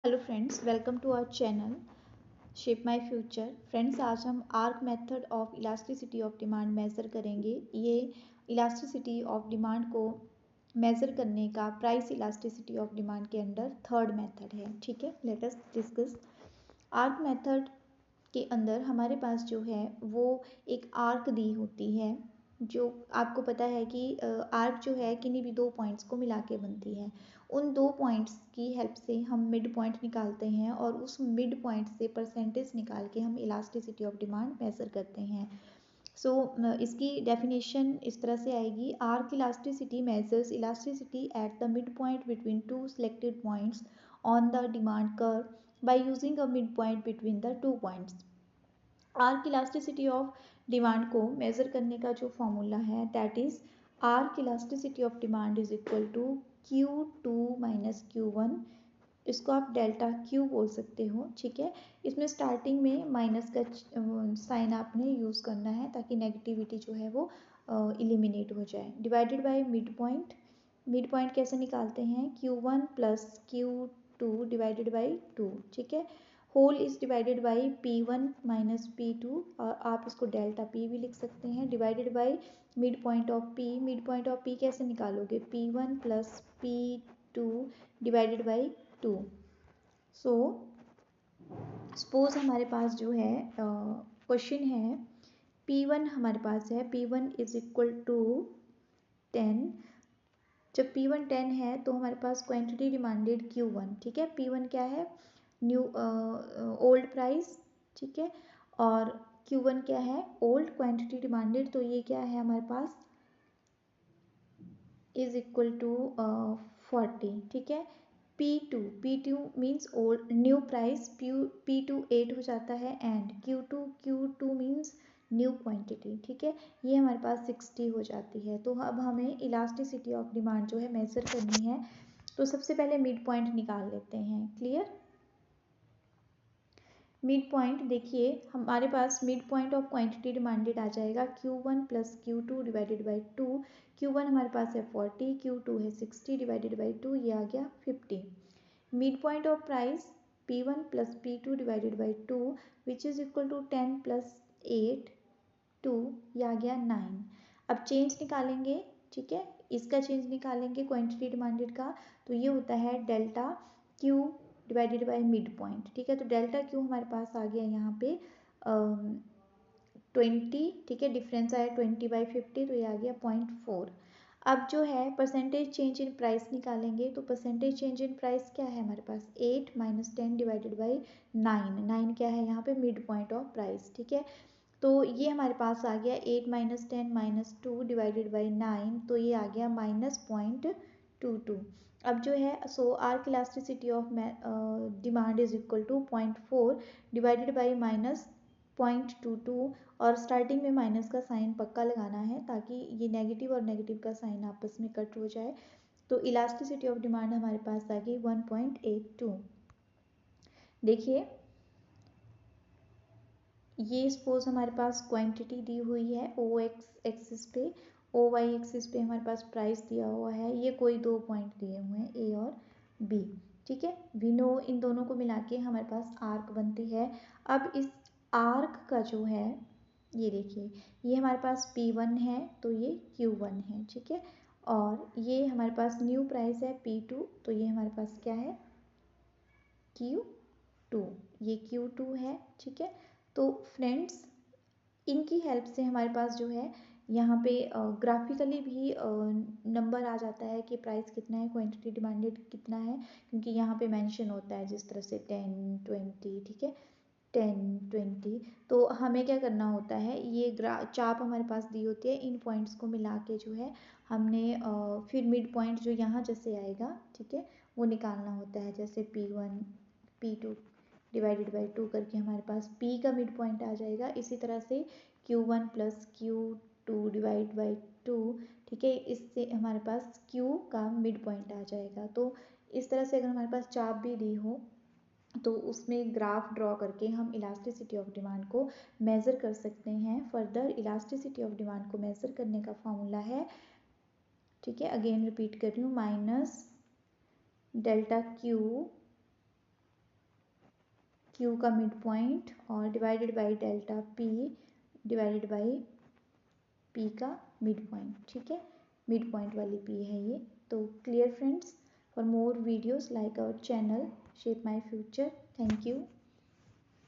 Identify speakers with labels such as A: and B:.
A: Hello friends, welcome to our channel shape my future. Friends, आज हम arc method of elasticity of demand measure करेंगे। ये elasticity of demand को measure करने का प्राइस इलास्टिसिटी ऑफ डिमांड के under third method है। ठीक है, let us discuss. Arc method के अंदर हमारे पास जो है वो एक आर्क दी होती है, जो आपको पता है कि आर्क जो है किन्हीं भी दो पॉइंट्स को मिला के बनती है। उन दो पॉइंट्स की हेल्प से हम मिड पॉइंट निकालते हैं और उस मिड पॉइंट से परसेंटेज निकाल के हम इलास्टिसिटी ऑफ डिमांड मेज़र करते हैं। सो इसकी डेफिनेशन इस तरह से आएगी। Arc elasticity measures elasticity at the mid point between two selected points on the demand curve by using a mid point between the two points. Arc elasticity of demand को measure करने का जो formula है that is arc elasticity of demand is equal to Q2 minus Q1। इसको आप delta Q बोल सकते हो। ठीक है, इसमें स्टार्टिंग में माइनस का साइन आपने यूज़ करना है ताकि नेगेटिविटी जो है वो इलिमिनेट हो जाए। Divided by mid point. Mid point कैसे निकालते हैं? Q1 plus Q2 divided by 2। ठीक है, whole is divided by P1 minus P2 और आप इसको डेल्टा P भी लिख सकते हैं, divided by mid point of P। Mid point of P कैसे निकालोगे? P1 plus P2 divided by 2। So suppose हमारे पास जो है क्वेश्चन है P1 हमारे पास है, P1 इज इक्वल टू 10। जब P1 10 है तो हमारे पास क्वांटिटी डिमांडेड Q1। ठीक है, P1 क्या है? New old price. ठीक है, और Q1 क्या है? Old quantity demanded. तो ये क्या है हमारे पास? Is equal to 40। ठीक है, P2 means old new price, P2 8 हो जाता है and Q2 means new quantity. ठीक है, ये हमारे पास 60 हो जाती है। तो अब हमें इलास्टिसिटी ऑफ डिमांड जो है मेजर करनी है। तो सबसे पहले मिड पॉइंट निकाल लेते हैं। क्लियर? मिड पॉइंट देखिए, हमारे पास mid point of quantity demanded आ जाएगा Q1 plus Q2 divided by 2। Q1 हमारे पास है 40, Q2 है 60 डिवाइडेड बाई 2, ये आ गया 50। Mid point of price P1 plus P2 divided by 2 which is equal to 10 plus 8 2, ये आ गया 9। अब चेंज निकालेंगे। ठीक है, इसका चेंज निकालेंगे क्वांटिटी डिमांडेड का, तो ये होता है delta Q divided by mid point. ठीक है, तो डेल्टा Q हमारे पास आ गया यहाँ पे 20। ठीक है, डिफरेंस आया 20/50, तो ये आ गया 0.4। अब जो है परसेंटेज चेंज इन प्राइस निकालेंगे। तो परसेंटेज चेंज इन प्राइस क्या है हमारे पास? 8 माइनस 10 डिवाइडेड बाई 9। 9 क्या है यहाँ पे? Mid point of price. ठीक है, तो ये हमारे पास आ गया 8 माइनस 10 माइनस 2 डिवाइडेड बाई 9, तो ये आ गया -0.22। अब जो है सो arc elasticity of demand is equal to 0.4 divided by -0.22, और स्टार्टिंग में माइनस का साइन पक्का लगाना है ताकि ये नेगेटिव और नेगेटिव का साइन आपस में कट हो जाए। तो इलास्टिसिटी ऑफ डिमांड हमारे पास आ गई 1.82। देखिए, ये सपोज हमारे पास क्वांटिटी दी हुई है ओ एक्स एक्सिस पे, ओ वाई एक्सिस पे हमारे पास प्राइस दिया हुआ है। ये कोई दो पॉइंट दिए हुए हैं ए और बी। ठीक है, वी नो इन दोनों को मिला के हमारे पास आर्क बनती है। अब इस आर्क का जो है, ये देखिए, ये हमारे पास P1 है तो ये Q1 है। ठीक है, और ये हमारे पास न्यू प्राइस है P2, तो ये हमारे पास क्या है? Q2। ये Q2 है। ठीक है, तो फ्रेंड्स, इनकी हेल्प से हमारे पास जो है यहाँ पे ग्राफिकली भी नंबर आ जाता है कि प्राइस कितना है, क्वांटिटी डिमांडेड कितना है, क्योंकि यहाँ पे मेंशन होता है जिस तरह से 10 20। ठीक है, 10 20। तो हमें क्या करना होता है, ये चाप हमारे पास दी होती है, इन पॉइंट्स को मिला के जो है हमने फिर मिड पॉइंट जो यहाँ जैसे आएगा, ठीक है, वो निकालना होता है। जैसे P1 P2 डिवाइडेड बाई 2 करके हमारे पास P का मिड पॉइंट आ जाएगा। इसी तरह से Q1 plus Q2 divide by 2। ठीक है, इससे हमारे पास Q का मिड पॉइंट आ जाएगा। तो इस तरह से अगर हमारे पास चाप भी दी हो तो उसमें ग्राफ ड्रॉ करके हम इलास्टिसिटी ऑफ डिमांड को मेज़र कर सकते हैं। फर्दर इलास्टिसिटी ऑफ डिमांड को मेज़र करने का फॉर्मूला है, ठीक है, अगेन रिपीट कर रही हूँ, माइनस डेल्टा Q क्यू का मिड पॉइंट और divided by delta P divided by P का मिड पॉइंट, ठीक है, मिड पॉइंट वाली पी है ये। तो clear friends, for more videos like our channel shape my future. Thank you.